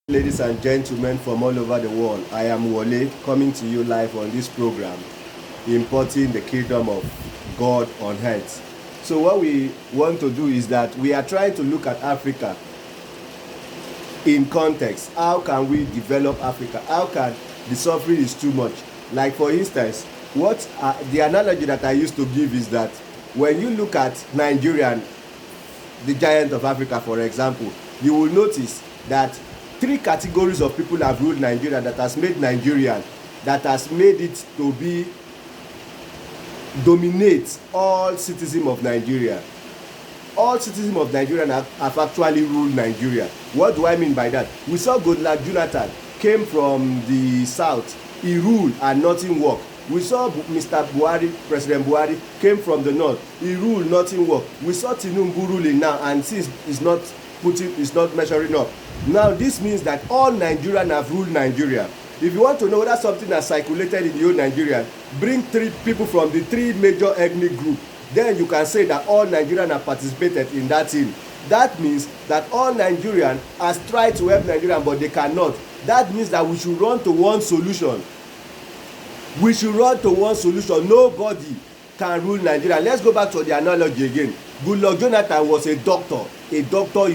Ladies and gentlemen from all over the world, I am Wole coming to you live on this program, importing the kingdom of God on earth. So, what we want to do is that we are trying to look at Africa in context. How can we develop Africa? How can the suffering is too much? Like, for instance, the analogy that I used to give is that when you look at Nigeria, the giant of Africa, for example, you will notice that three categories of people have ruled Nigeria that has made Nigerian, that has made it to be dominate all citizens of Nigeria. All citizens of Nigeria have actually ruled Nigeria. What do I mean by that? We saw Goodluck Jonathan came from the south. He ruled and nothing worked. We saw Mr. Buhari, President Buhari, came from the north. He ruled, nothing worked. We saw Tinubu ruling now, and since it's not measuring up. Now this means that all Nigerians have ruled Nigeria. If you want to know whether something has circulated in the whole Nigeria, bring three people from the three major ethnic groups. Then you can say that all Nigerians have participated in that thing. That means that all Nigerians has tried to help Nigerians, but they cannot. That means that we should run to one solution. We should run to one solution. Nobody can rule Nigeria. Let's go back to the analogy again. Goodluck Jonathan was a doctor in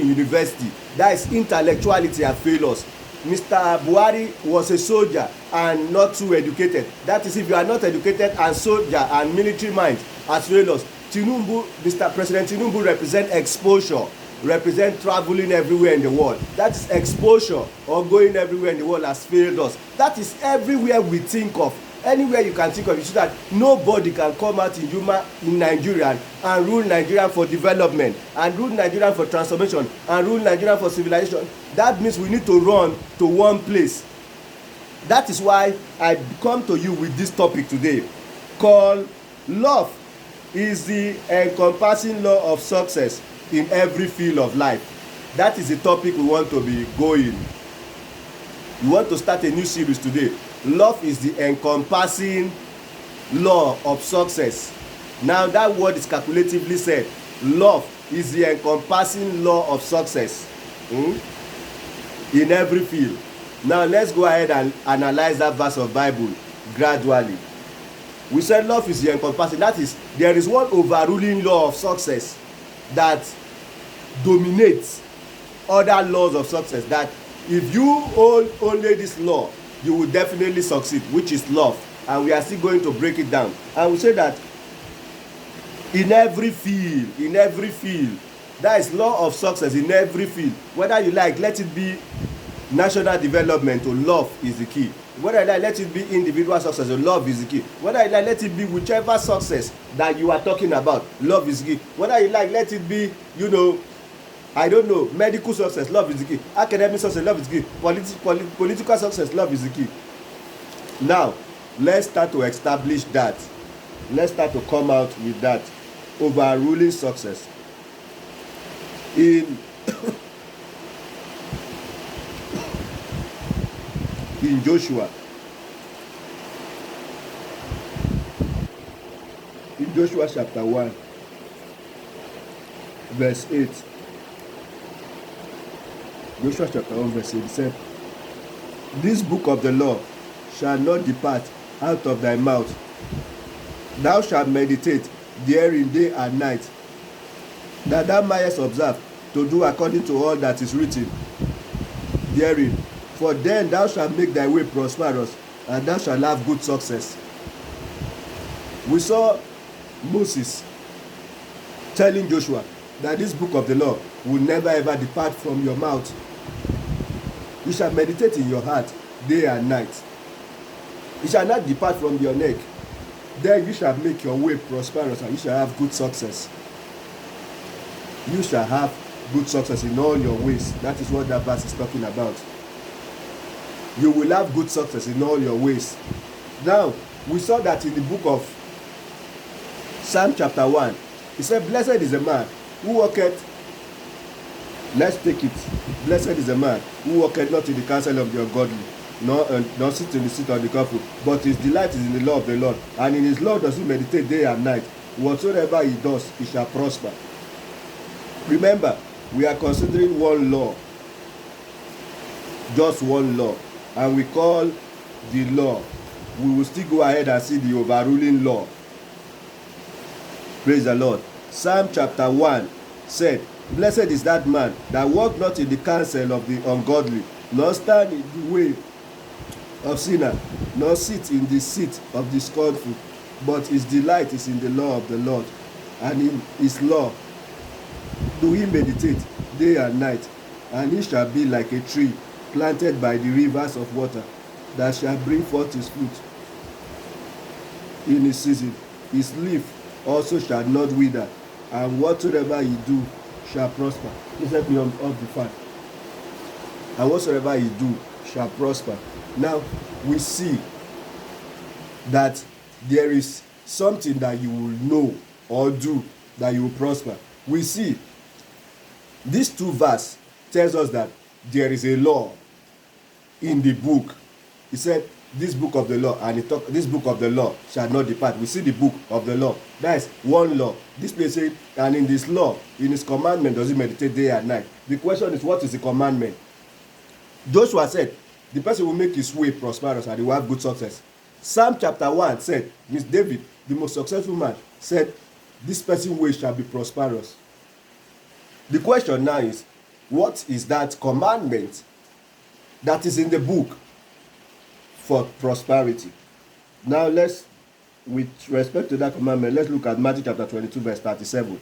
university. That is intellectuality has failed us. Mr. Buhari was a soldier and not too educated. That is, if you are not educated and soldier and military mind has failed us. Mr. President Tinubu represent exposure, represent traveling everywhere in the world. That is exposure or going everywhere in the world has failed us. That is everywhere we think of. Anywhere you can think of it, so that nobody can come out in Nigeria and rule Nigeria for development, and rule Nigeria for transformation, and rule Nigeria for civilization. That means we need to run to one place. That is why I come to you with this topic today called love is the encompassing law of success in every field of life. That is the topic we want to be going. We want to start a new series today. Love is the encompassing law of success. Now that word is calculatively said. Love is the encompassing law of success in every field. Now let's go ahead and analyze that verse of Bible gradually. We said love is the encompassing. That is, there is one overruling law of success that dominates other laws of success. That if you hold only this law, you will definitely succeed, which is love. And we are still going to break it down. And we say that in every field, that is law of success in every field. Whether you like, let it be national development, or love is the key. Whether you like, let it be individual success, or love is the key. Whether you like, let it be whichever success that you are talking about, love is the key. Whether you like, let it be, medical success, love is the key. Academic success, love is the key. Political success, love is the key. Now, let's start to establish that. Let's start to come out with that overruling success. In Joshua. In Joshua chapter 1, verse 8. Joshua chapter 1 verse 8 said, "This book of the law shall not depart out of thy mouth. Thou shalt meditate therein day and night, that thou mayest observe to do according to all that is written therein. For then thou shalt make thy way prosperous, and thou shalt have good success." We saw Moses telling Joshua that this book of the law will never ever depart from your mouth. You shall meditate in your heart day and night. It shall not depart from your neck. Then you shall make your way prosperous, and you shall have good success. You shall have good success in all your ways. That is what that verse is talking about. You will have good success in all your ways. Now, we saw that in the book of Psalm chapter 1. He said, "Blessed is the man who walketh." Let's take it. "Blessed is the man who walketh not in the counsel of the ungodly, nor sit in the seat of the couple, but his delight is in the law of the Lord. And in his law does he meditate day and night. Whatsoever he does, he shall prosper." Remember, we are considering one law just one law, and we call the law, we will still go ahead and see the overruling law. Praise the Lord. Psalm chapter 1 said, blessed is that man that walk not in the counsel of the ungodly, nor stand in the way of sinner, nor sit in the seat of the scornful, but his delight is in the law of the Lord, and in his law do he meditate day and night. And he shall be like a tree planted by the rivers of water, that shall bring forth his fruit in his season. His leaf also shall not wither, and whatsoever he do shall prosper. Please help me on the fact. And whatsoever he do shall prosper. Now we see that there is something that you will know or do that you will prosper. We see these two verses tells us that there is a law in the book. He said, this book of the law, and this book of the law shall not depart. We see the book of the law. That is one law. This place says, and in this law, in his commandment, does he meditate day and night. The question is, what is the commandment? Joshua said, the person will make his way prosperous and he will have good success. Psalm chapter 1 said, Miss David, the most successful man, said, this person's way shall be prosperous. The question now is, what is that commandment that is in the book for prosperity? Now let's, with respect to that commandment, let's look at Matthew chapter 22 verse 37.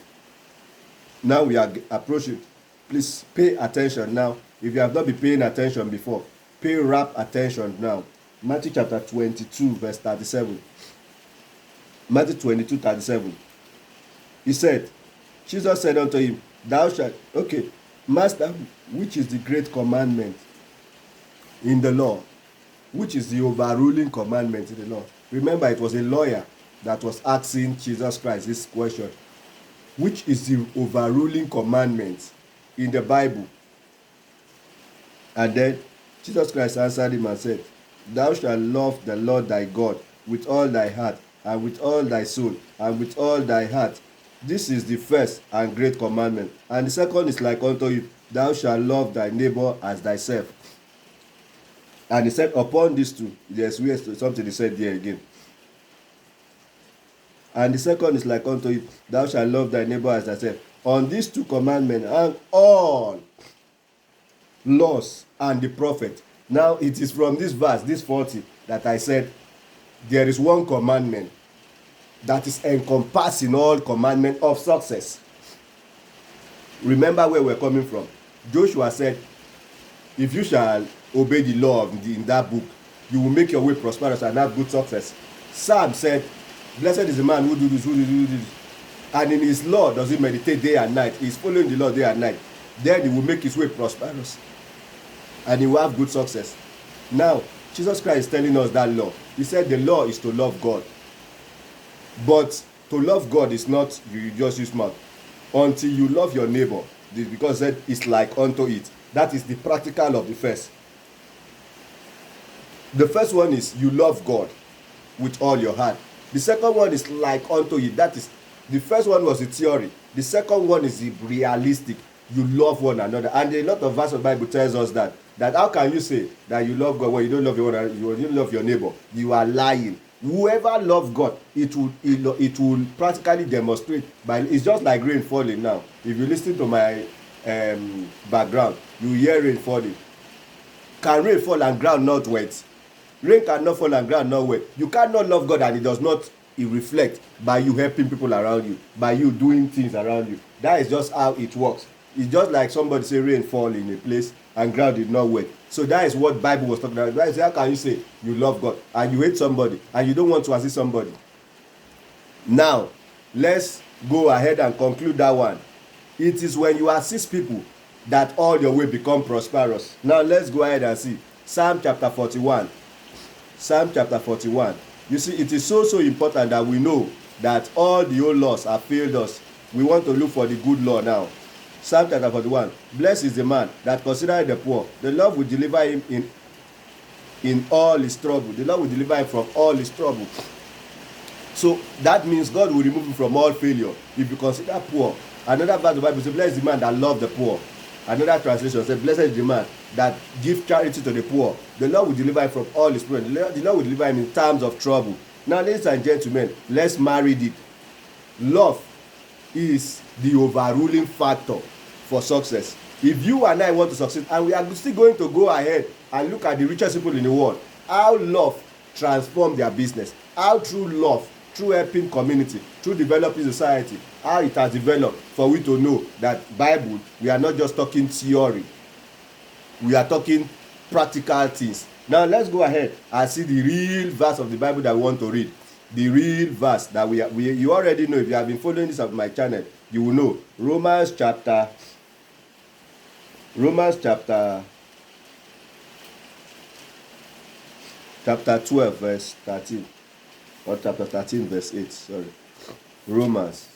Now we are approaching. Please pay attention now. If you have not been paying attention before, pay rapt attention now. Matthew chapter 22 verse 37. Matthew 22 37. He said, Jesus said unto him, thou shalt, okay, Master, which is the great commandment in the law? Which is the overruling commandment in the law? Remember, it was a lawyer that was asking Jesus Christ this question. Which is the overruling commandment in the Bible? And then Jesus Christ answered him and said, thou shalt love the Lord thy God with all thy heart, and with all thy soul, and with all thy heart. This is the first and great commandment. And the second is like unto it, thou shalt love thy neighbor as thyself. And he said, upon these two, there's something he said there again. And the second is like unto it, thou shalt love thy neighbor as thyself. On these two commandments and all laws and the prophet. Now it is from this verse, this 40, that I said there is one commandment that is encompassing all commandment of success. Remember where we're coming from. Joshua said, if you shall obey the law in that book, you will make your way prosperous and have good success. Psalm said, blessed is the man who do this, who do this. And in his law does he meditate day and night. He's following the law day and night. Then he will make his way prosperous. And he will have good success. Now, Jesus Christ is telling us that law. He said the law is to love God. But to love God is not you just use mouth. Until you love your neighbor, because that is like unto it. That is the practical of the first. The first one is you love God with all your heart. The second one is like unto it. That is, the first one was the theory. The second one is the realistic. You love one another. And a lot of verses of the Bible tells us that how can you say that you love God when you don't love your one, you don't love your neighbor? You are lying. Whoever loves God, it will practically demonstrate by, it's just like rain falling now. If you listen to my background, you hear rain falling. Can rain fall and ground not wet? Rain cannot fall and ground not wet. You cannot love God and it does not reflect by you helping people around you, by you doing things around you. That is just how it works. It's just like somebody say rain fall in a place and ground is not wet. So that is what Bible was talking about. That is, how can you say you love God and you hate somebody and you don't want to assist somebody? Now, let's go ahead and conclude that one. It is when you assist people that all your way become prosperous. Now, let's go ahead and see. Psalm chapter 41. Psalm chapter 41. You see, it is so important that we know that all the old laws have failed us. We want to look for the good law now. Psalm chapter 41. Blessed is the man that considereth the poor. The Lord will deliver him in all his trouble. The Lord will deliver him from all his trouble. So that means God will remove him from all failure if you consider poor. Another verse of the Bible says, blessed is the man that loves the poor Another translation said, blessed is the man that give charity to the poor. The Lord will deliver him from all his problems. The Lord will deliver him in times of trouble. Now, ladies and gentlemen, let's marry it. Love is the overruling factor for success. If you and I want to succeed, and we are still going to go ahead and look at the richest people in the world, how love transform their business, how through love, through helping community, through developing society, how it has developed for we to know that Bible, we are not just talking theory, we are talking practical things. Now let's go ahead and see the real verse of the Bible that we want to read. The real verse that you already know. If you have been following this on my channel, you will know. Romans chapter 12 verse 13, or chapter 13 verse 8, sorry. Romans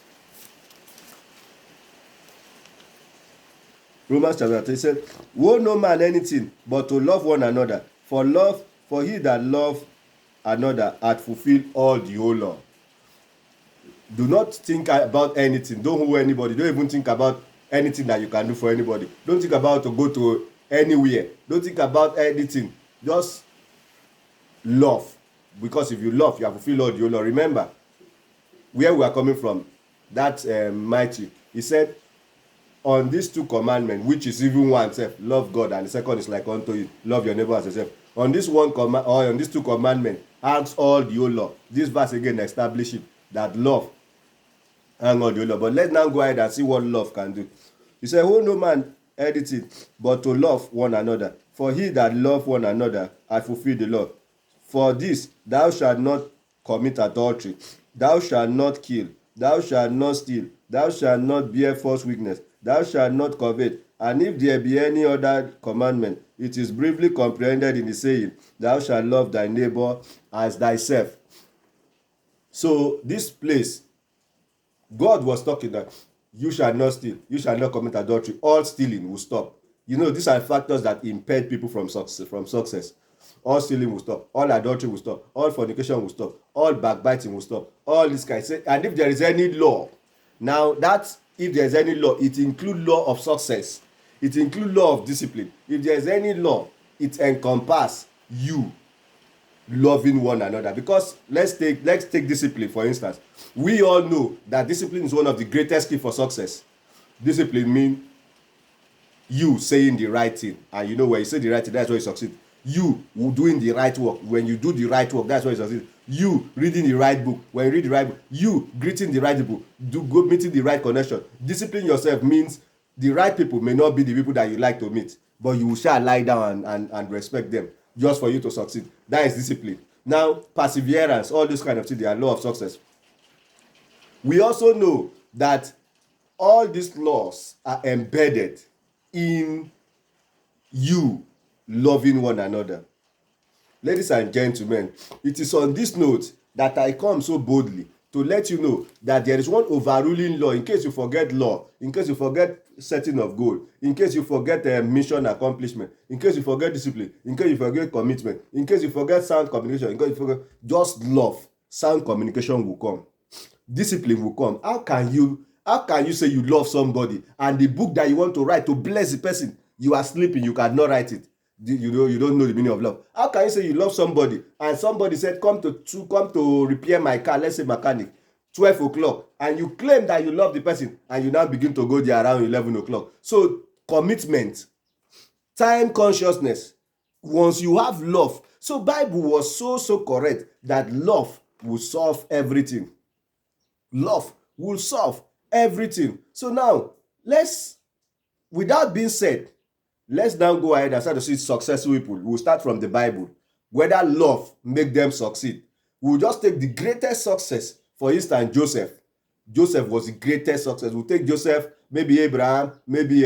chapter 13 said, woe no man anything but to love one another, for he that love another hath fulfilled all the whole law. Do not think about anything. Don't owe anybody. Don't even think about anything that you can do for anybody. Don't think about to go to anywhere. Don't think about anything. Just love. Because if you love, you have fulfilled all the whole law. Remember where we are coming from. That Matthew, he said, on these two commandments, which is even one self, love God, and the second is like unto you, love your neighbor as yourself. On this one command, or on these two commandments, hangs all the whole law. This verse again establishes that love hang all the whole law. But let's now go ahead and see what love can do. He said, "Oh, no man anything but to love one another. For he that love one another hath fulfilled the law. For this, thou shalt not commit adultery, thou shalt not kill, thou shalt not steal, thou shalt not bear false witness, thou shalt not covet. And if there be any other commandment, it is briefly comprehended in the saying, thou shalt love thy neighbor as thyself." So this place, God was talking that you shall not steal, you shall not commit adultery. All stealing will stop. You know, these are factors that impede people from success. All stealing will stop, all adultery will stop, all fornication will stop, all backbiting will stop, all this kind. And if there is any law, now that if there is any law, it includes law of success, it includes law of discipline. If there is any law, it encompasses you loving one another. Because let's take discipline for instance. We all know that discipline is one of the greatest key for success. Discipline means you saying the right thing, and you know when you say the right thing, that's where you succeed. You doing the right work. When you do the right work, that's where you succeed. You reading the right book. When you read the right book, you greeting the right people, go meeting the right connection. Discipline yourself means the right people may not be the people that you like to meet, but you shall lie down and respect them just for you to succeed. That is discipline. Now, perseverance, all those kind of things, they are law of success. We also know that all these laws are embedded in you loving one another. Ladies and gentlemen, it is on this note that I come so boldly to let you know that there is one overruling law. In case you forget law, in case you forget setting of goal, in case you forget mission accomplishment, in case you forget discipline, in case you forget commitment, in case you forget sound communication, in case you forget just love, sound communication will come, discipline will come. How can you say you love somebody and the book that you want to write to bless the person, you are sleeping, you cannot write it? You don't know the meaning of love. How can you say you love somebody and somebody said come to repair my car, let's say mechanic, 12 o'clock, and you claim that you love the person and you now begin to go there around 11 o'clock? So commitment, time consciousness, once you have love. So Bible was so correct that love will solve everything. Love will solve everything. So now without being said, let's now go ahead and start to see successful people. We'll start from the Bible. Whether love make them succeed. We'll just take the greatest success. For instance, Joseph. Joseph was the greatest success. We'll take Joseph, maybe Abraham, maybe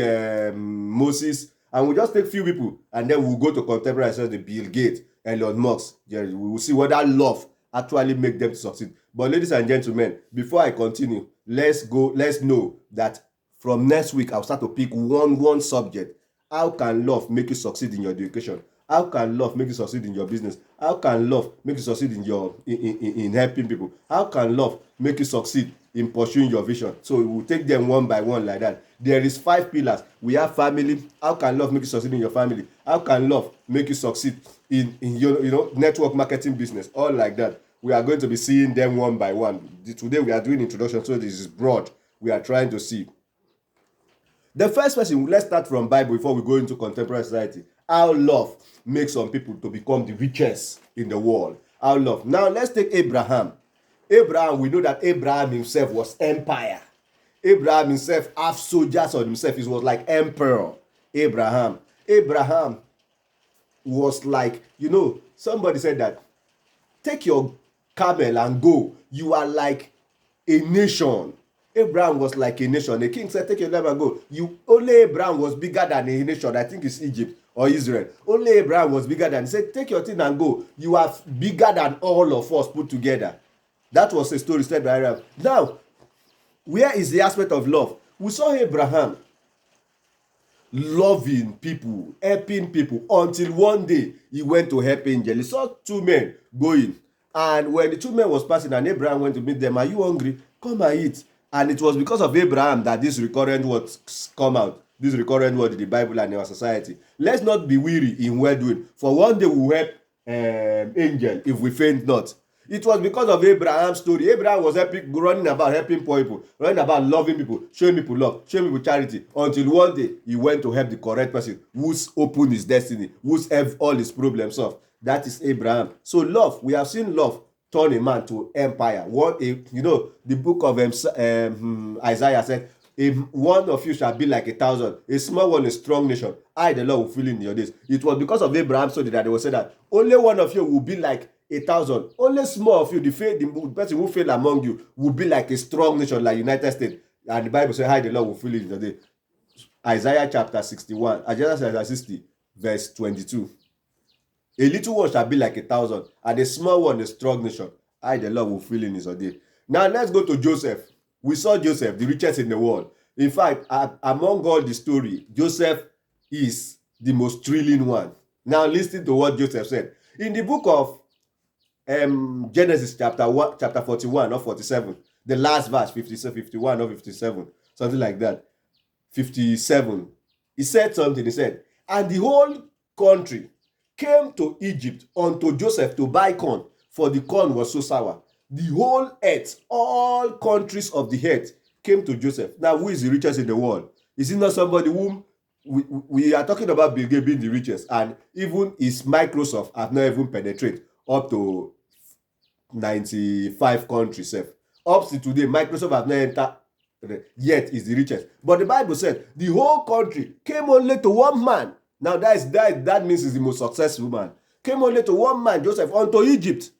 Moses, and we'll just take few people, and then we'll go to contemporary such as Bill Gates, Elon Musk. We will see whether love actually make them succeed. But ladies and gentlemen, before I continue, let's know that from next week I'll start to pick one subject. How can love make you succeed in your education? How can love make you succeed in your business? How can love make you succeed in helping people? How can love make you succeed in pursuing your vision. So we will take them one by one like that. There is 5 pillars. We have family. How can love make you succeed in your family? How can love make you succeed in your network marketing business? All like that. We are going to be seeing them one by one. Today we are doing introduction, so this is broad. We are trying to see. The first person, let's start from Bible before we go into contemporary society. How love makes some people to become the richest in the world. How love. Now let's take Abraham. Abraham, we know that Abraham himself was empire. Abraham himself have soldiers on himself. He was like emperor. Abraham was like, somebody said that, take your camel and go. You are like a nation. Abraham was like a nation. The king said, take your camel and go. Only Abraham was bigger than a nation. I think it's Egypt or Israel. Only Abraham was bigger than. He said, take your thing and go. You are bigger than all of us put together. That was a story said by Abraham. Now, where is the aspect of love? We saw Abraham loving people, helping people, until one day he went to help angel. He saw 2 men going, and when the 2 men was passing and Abraham went to meet them, are you hungry? Come and eat. And it was because of Abraham that this recurrent words come out. This recurrent word in the Bible and in our society. Let's not be weary in well doing, for one day we will help angel if we faint not. It was because of Abraham's story. Abraham was running about helping poor people, running about loving people, showing people love, showing people charity, until one day he went to help the correct person who's opened his destiny, who's have all his problems solved. That is Abraham. So love, we have seen love turn a man to empire. The book of Isaiah said, if one of you shall be like 1,000, a small one, a strong nation, I, the Lord, will fill in your days. It was because of Abraham's story that they will say that only one of you will be like 1,000. Only small of you, the person who fail among you, will be like a strong nation, like United States. And the Bible says, "Hi, the Lord will fill it in the day." Isaiah chapter 60, verse 22. A little one shall be like 1,000, and a small one a strong nation. I, the Lord, will fill in his day. Now let's go to Joseph. We saw Joseph, the richest in the world. In fact, among all the story, Joseph is the most thrilling one. Now listen to what Joseph said in the book of Genesis chapter 41 or 47, the last verse, 51 or 57, something like that. 57. He said something. He said, and the whole country came to Egypt unto Joseph to buy corn, for the corn was so sour. The whole earth, all countries of the earth came to Joseph. Now, who is the richest in the world? Is it not somebody whom we are talking about Bill Gates being the richest, and even his Microsoft have not even penetrated up to 95 countries. Up to today, Microsoft have not entered yet is the richest. But the Bible said the whole country came only to one man. Now that means he's the most successful man. Came only to one man, Joseph, unto Egypt.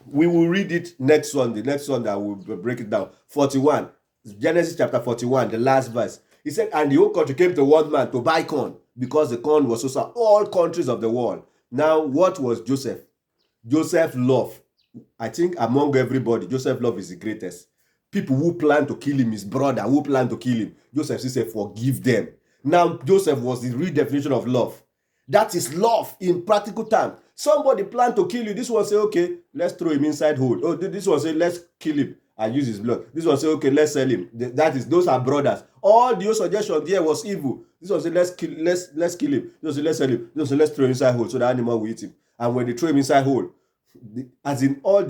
We will read it next Sunday. Next Sunday I will break it down. 41, Genesis chapter 41, the last verse. He said, and the whole country came to one man to buy corn, because the corn was so sour. All countries of the world. Now, what was Joseph? Joseph love. I think among everybody, Joseph love is the greatest. People who plan to kill him, his brother who plan to kill him, Joseph said, forgive them. Now, Joseph was the real definition of love. That is love in practical terms. Somebody plan to kill you. This one say, okay, let's throw him inside hole. Oh, this one say, let's kill him and use his blood. This one say, okay, let's sell him. Those are brothers. All the suggestion there was evil. This one say, let's kill him. This one say, let's sell him. This one say, let's throw him inside hole so the animal will eat him. And when they throw him inside hole, as in all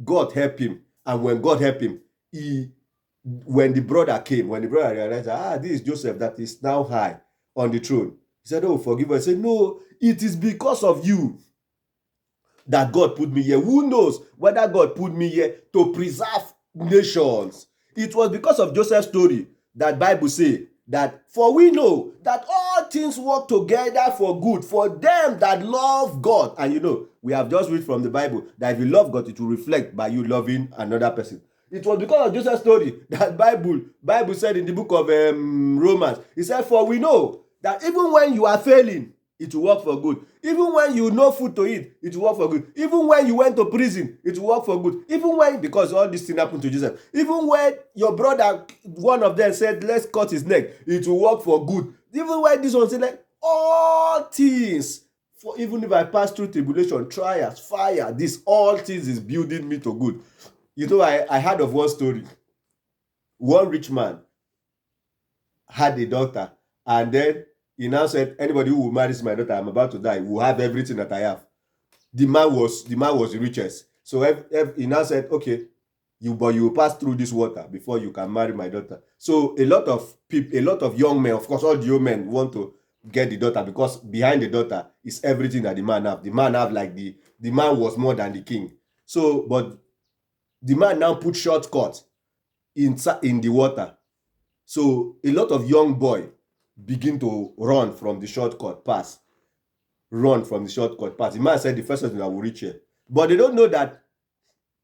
God help him. And when God help him, when the brother realized, this is Joseph that is now high on the throne. He said, oh, forgive us. He said, no, it is because of you that God put me here. Who knows whether God put me here to preserve nations? It was because of Joseph's story that Bible say that, for we know that all things work together for good for them that love God. And we have just read from the Bible that if you love God, it will reflect by you loving another person. It was because of Joseph's story that Bible said in the book of Romans, it said, for we know that even when you are failing, it will work for good. Even when you know food to eat, it will work for good. Even when you went to prison, it will work for good. Even when, because all this thing happened to Joseph, even when your brother, one of them said, let's cut his neck, it will work for good. Even when this one said, like, all things, for even if I pass through tribulation, trials, fire, this, all things is building me to good. I heard of one story. One rich man had a daughter, and then he now said, anybody who will marry my daughter, I'm about to die, will have everything that I have. The man was the richest. So he now said, okay, you will pass through this water before you can marry my daughter. So a lot of people, a lot of young men, of course, all the young men want to get the daughter, because behind the daughter is everything that the man have. The man have like the man was more than the king. So, but the man now put shortcut in the water. So a lot of young boy begin to run from the shortcut pass. The man said the first person that will reach here. But they don't know that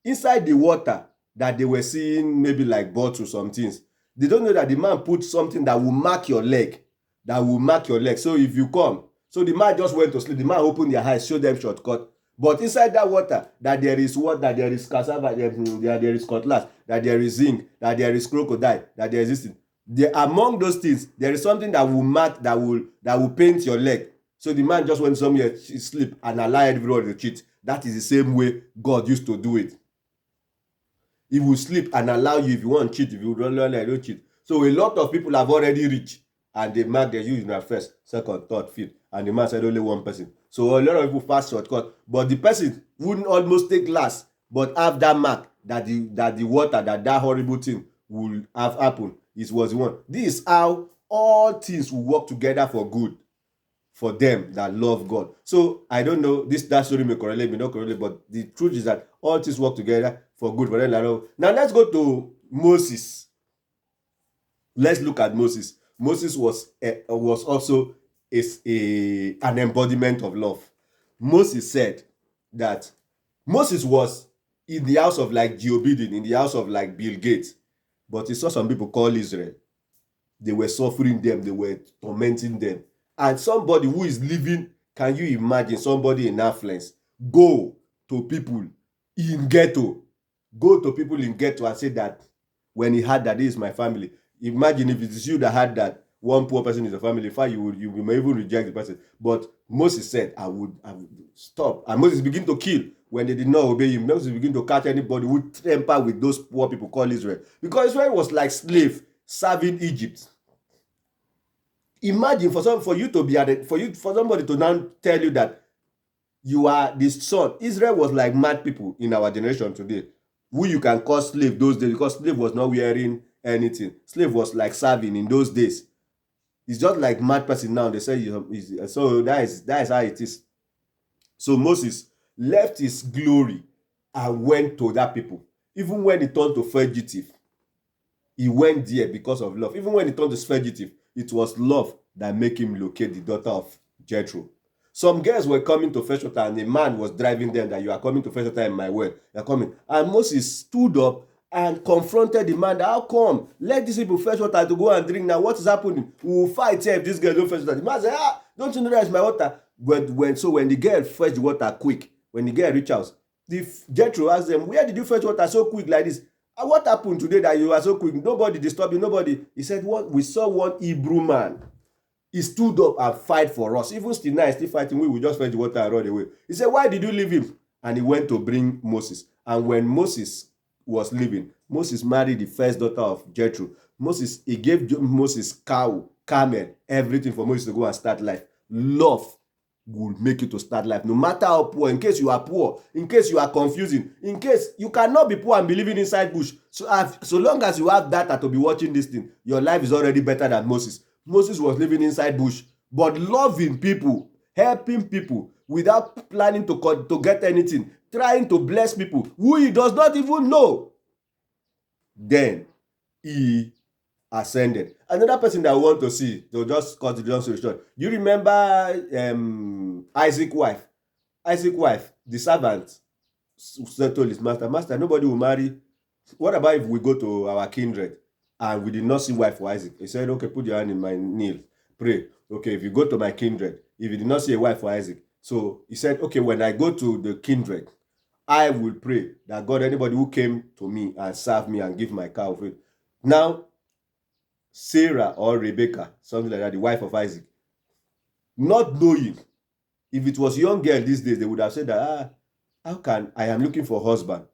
inside the water that they were seeing, maybe like bottles, some things, they don't know that the man put something that will mark your leg. That will mark your leg. So if you come, so the man just went to sleep. The man opened their eyes, showed them shortcut. But inside that water, that there is what, that there is cassava, that there is cutlass, that there is zinc, that there is crocodile, that there is this thing. Among those things, there is something that will mark, that will paint your leg. So the man just went somewhere, sleep, and allow everyone to cheat. That is the same way God used to do it. He will sleep and allow you, if you want to cheat, if you don't cheat. So a lot of people have already reached, and they mark their use in their first, second, third, fifth, and the man said only one person. So a lot of people pass shortcut, but the person wouldn't almost take last, but have that mark, that the water, that horrible thing will have happened. It was the one. This is how all things will work together for good for them that love God. So I don't know, that story may correlate, may not correlate, but the truth is that all things work together for good for them that love. Now let's go to Moses. Let's look at Moses. Moses was also an embodiment of love. Moses said that Moses was in the house of like Joe Biden, in the house of like Bill Gates, but he saw some people called Israel. They were suffering them, they were tormenting them. And somebody who is living, can you imagine somebody in affluence go to people in ghetto, and say that when he had that, this is my family. Imagine if it is you that had that, one poor person in the family, in fact, you may even reject the person. But Moses said, I would stop. And Moses began to kill when they did not obey him. Moses began to catch anybody who tamper with those poor people called Israel. Because Israel was like slave serving Egypt. Imagine for somebody to now tell you that you are the son. Israel was like mad people in our generation today, who you can call slave those days, because slave was not wearing anything. Slave was like serving in those days. It's just like mad person now. They say so that is how it is. So Moses left his glory and went to that people. Even when he turned to fugitive, he went there because of love. Even when he turned to fugitive, it was love that made him locate the daughter of Jethro. Some girls were coming to fetch water, and a man was driving them that you are coming to fetch water in my well. You are coming. And Moses stood up and confronted the man. How come? Let these people fetch water to go and drink. Now what is happening? We will fight here if this girl don't fetch water. The man said, don't you know that is my water? When the girl fetch the water quick, when the girl reach out, the Jethro asked them, where did you fetch water so quick like this? What happened today that you are so quick? Nobody disturbed you, nobody. He said, what? We saw one Hebrew man. He stood up and fight for us. Even still now, still fighting. We will just fetch the water and run away. He said, why did you leave him? And he went to bring Moses. And when Moses was leaving, Moses married the first daughter of Jethro. He gave Moses cow, camel, everything for Moses to go and start life. Love will make you to start life, no matter how poor. In case you are poor, in case you are confusing, in case you cannot be poor and be living inside bush. So long as you have data to be watching this thing, your life is already better than Moses. Moses was living inside bush, but loving people, helping people without planning to get anything, trying to bless people who he does not even know. Then he ascended. Another person that I want to see, to just cut the long story short. Do you remember Isaac's wife? Isaac's wife, the servant, told his master, nobody will marry. What about if we go to our kindred and we did not see wife for Isaac? He said, okay, put your hand in my knee, pray. Okay, if you go to my kindred, if you did not see a wife for Isaac. So he said, okay, when I go to the kindred, I will pray that God, anybody who came to me and served me and give my cow for it. Now, Sarah or Rebecca, something like that, the wife of Isaac, not knowing, if it was young girl these days, they would have said that, how can I am looking for a husband.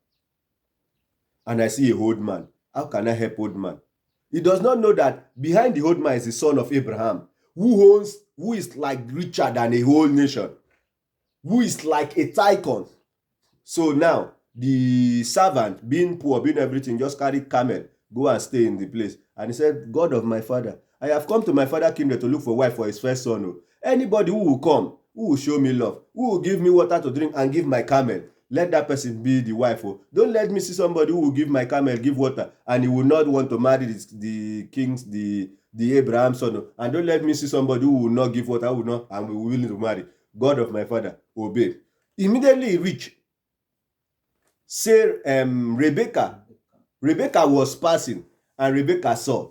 and I see a old man. How can I help old man? He does not know that behind the old man is the son of Abraham, who is like richer than a whole nation, who is like a tycoon. So now the servant, being poor, being everything, just carry camel, go and stay in the place. And he said, God of my father, I have come to my father kingdom to look for a wife for his first son. Oh. Anybody who will come, who will show me love, who will give me water to drink and give my camel, let that person be the wife. Oh. Don't let me see somebody who will give my camel, give water, and he will not want to marry the king's, the Abraham son. Oh. And don't let me see somebody who will not give water, who will not, and will be willing to marry. God of my father, obey. Immediately he reached. Say Rebecca was passing, and Rebecca saw.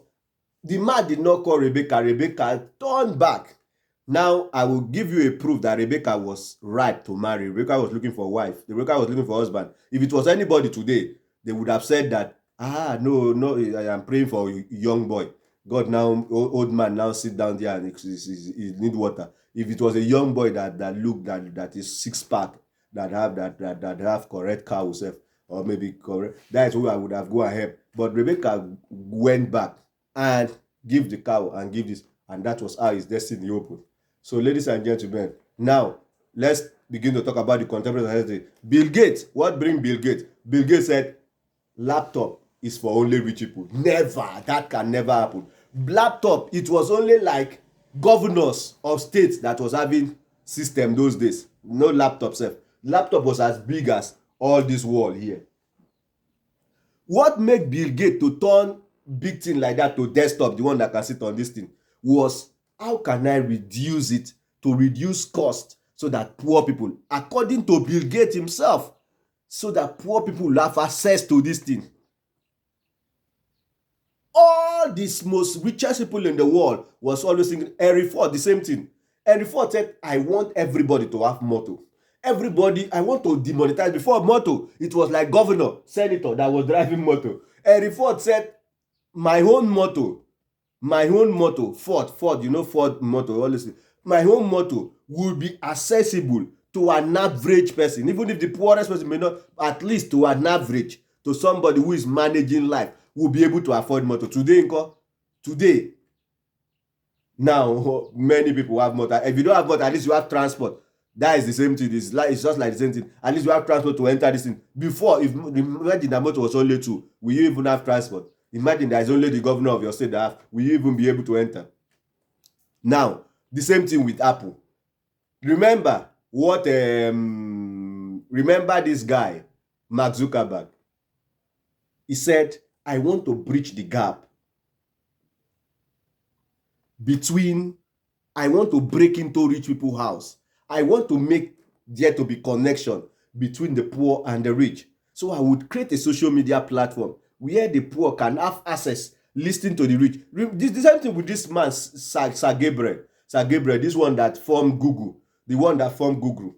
The man did not call Rebecca. Rebecca turned back. Now I will give you a proof that Rebecca was right to marry. Rebecca was looking for a wife. Rebecca was looking for a husband. If it was anybody today, they would have said that, no, I am praying for a young boy. God now, old man now sit down there and he need water. If it was a young boy that looked that is six pack, that have correct cow self, or maybe correct, that is who I would have go and help. But Rebecca went back and give the cow and give this, and that was how his destiny opened. So, ladies and gentlemen, now let's begin to talk about the contemporary society. Bill Gates, what bring Bill Gates? Bill Gates said, laptop is for only rich people. Never, that can never happen. Laptop, it was only like governors of states that was having system those days. No laptop self. Laptop was as big as all this wall here. What made Bill Gates to turn big thing like that to desktop, the one that can sit on this thing, was how can I reduce it to reduce cost so that poor people, according to Bill Gates himself, so that poor people will have access to this thing. All these most richest people in the world was always thinking, Henry Ford, the same thing. Henry Ford said, I want everybody to have motto. Everybody, I want to demonetize. Before motto, it was like governor, senator that was driving motto. Henry Ford said, my own motto, Ford, you know Ford motto, honestly, my own motto will be accessible to an average person, even if the poorest person may not, at least to an average, to somebody who is managing life, will be able to afford motor. Today, now many people have motor. If you don't have motor, at least you have transport. That is the same thing. It's just like the same thing. At least you have transport to enter this thing. Before, if imagine that motor was only 2, will you even have transport? Imagine there is only the governor of your state that have. Will you even be able to enter? Now, the same thing with Apple. Remember this guy, Mark Zuckerberg. He said, I want to bridge the gap between, I want to break into rich people's house. I want to make there to be connection between the poor and the rich. So I would create a social media platform where the poor can have access, listening to the rich. The same thing with this man, Sir Gabriel, this one that formed Google, the one that formed Google.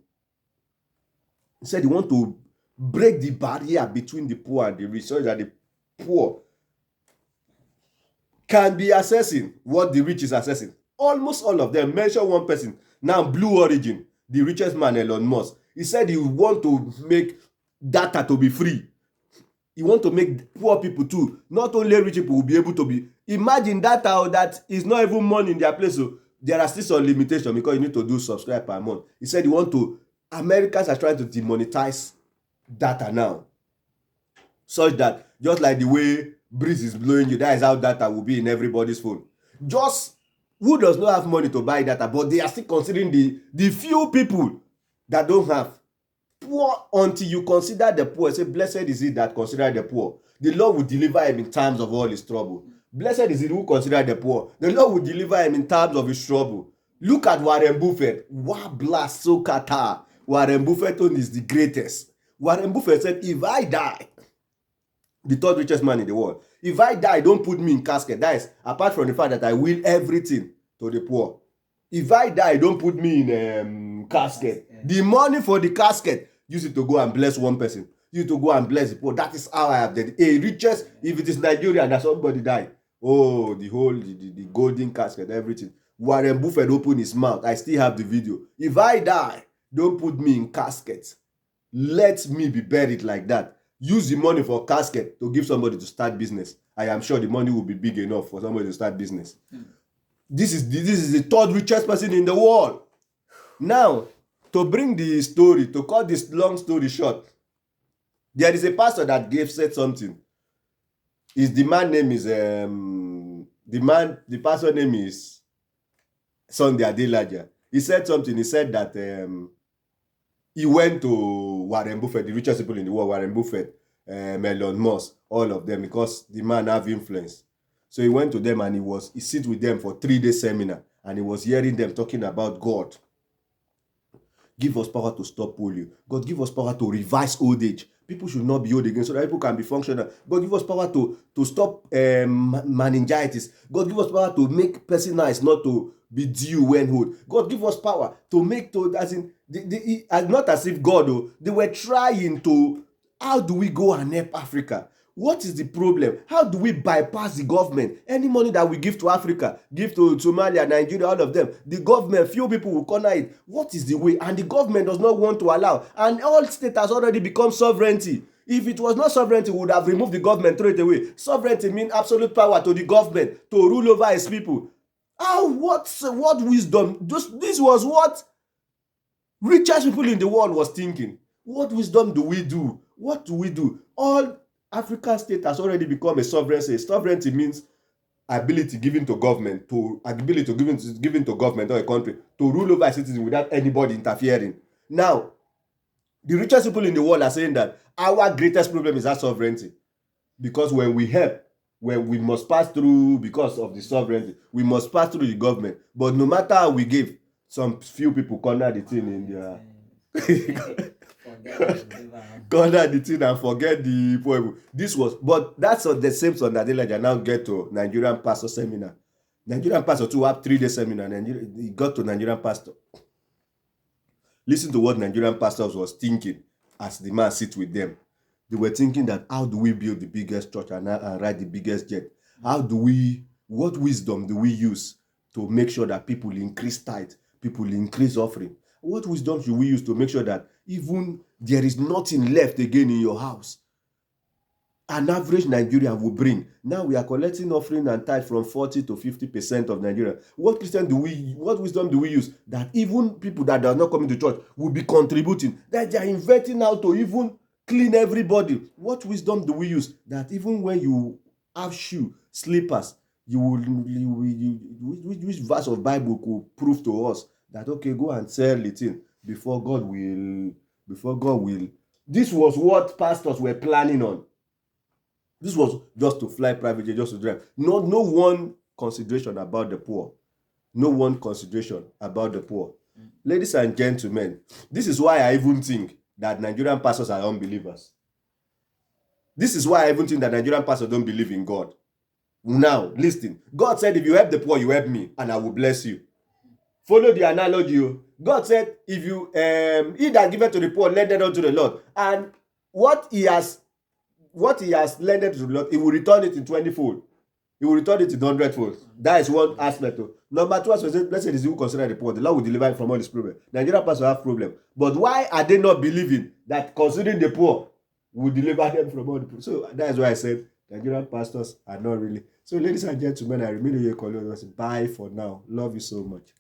He said he want to break the barrier between the poor and the rich so that the poor can be accessing what the rich is accessing. Almost all of them. Mention one person. Now, Blue Origin, the richest man, Elon Musk. He said he want to make data to be free. He want to make poor people too. Not only rich people will be able to be. Imagine data that is not even money in their place. So there are still some limitations because you need to do subscribe per month. He said he want to. Americans are trying to demonetize data now, such that just like the way breeze is blowing you, that is how data will be in everybody's phone. Just who does not have money to buy data, but they are still considering the few people that don't have. Poor, until you consider the poor. Say, blessed is he that consider the poor. The Lord will deliver him in times of all his trouble. Blessed is he who consider the poor. The Lord will deliver him in times of his trouble. Look at Warren Buffett. Wow, blast so kata. Warren Buffett is the greatest. Warren Buffett said, if I die, the third richest man in the world, if I die, don't put me in casket. That is, apart from the fact that I will everything to the poor. If I die, don't put me in casket. The money for the casket, use it to go and bless one person. Use it to go and bless the poor. That is how I have done it. A richest, if it is Nigeria and somebody die, oh, the whole, the golden casket, everything. Warren Buffett opened his mouth. I still have the video. If I die, don't put me in casket. Let me be buried like that. use the money for casket to give somebody to start business. I am sure the money will be big enough for somebody to start business. This is the third richest person in the world. Now, to bring the story, to cut this long story short, there is a pastor that said something. The pastor name is Sunday Adelaja. He said something. He said that he went to Warren Buffett, the richest people in the world, Warren Buffett, Elon Musk, all of them, because the man have influence. So he went to them and he sit with them for 3-day seminar, and he was hearing them talking about God. Give us power to stop polio. God, give us power to reverse old age. People should not be old again so that people can be functional. God, give us power to stop meningitis. God, give us power to make person nice, not to be due when old. God, give us power to make not as if God, they were trying to, how do we go and help Africa? What is the problem? How do we bypass the government? Any money that we give to Africa, give to Somalia, Nigeria, all of them, the government, few people will corner it. What is the way? And the government does not want to allow. And all state has already become sovereignty. If it was not sovereignty, we would have removed the government, throw it away. Sovereignty means absolute power to the government to rule over its people. What wisdom? This was what richest people in the world was thinking. What wisdom do we do? What do we do? All African state has already become a sovereign state. Sovereignty means ability given to government, given to government or a country to rule over a citizen without anybody interfering. Now, the richest people in the world are saying that our greatest problem is that sovereignty, because when we help, when we must pass through, because of the sovereignty, we must pass through the government. But no matter how we give, some few people corner the thing in their corner the thing and forget the poem. But that's the same son that they now get to Nigerian pastor seminar. Nigerian pastor too have 3-day seminar. He got to Nigerian pastor. Listen to what Nigerian pastors was thinking as the man sit with them. They were thinking that how do we build the biggest church and ride the biggest jet? What wisdom do we use to make sure that people increase tithe, people increase offering? What wisdom should we use to make sure that even there is nothing left again in your house? An average Nigerian will bring. Now we are collecting offering and tithe from 40 to 50% of Nigeria. What wisdom do we use that even people that are not coming to church will be contributing? That they are inventing how to even clean everybody. What wisdom do we use that even when you have slippers, which verse of Bible could prove to us that, okay, go and sell the thing before God will. This was what pastors were planning on. This was just to fly private jet, just to drive. No one consideration about the poor. No one consideration about the poor. Ladies and gentlemen, this is why I even think that Nigerian pastors are unbelievers. This is why I even think that Nigerian pastors don't believe in God. Now, listen. God said, if you help the poor, you help me, and I will bless you. Follow the analogy. God said, if you he that giveth to the poor, lendeth unto the Lord. And what he has lended to the Lord, he will return it in 20-fold. He will return it in 100-fold. That is one aspect. Number 2 aspect, let's say this will consider the poor. The Lord will deliver him from all his problems. Nigerian pastors have problem. But why are they not believing that considering the poor will deliver them from all the poor? So that is why I said Nigerian pastors are not really. So ladies and gentlemen, I remain here calling us. Bye for now. Love you so much.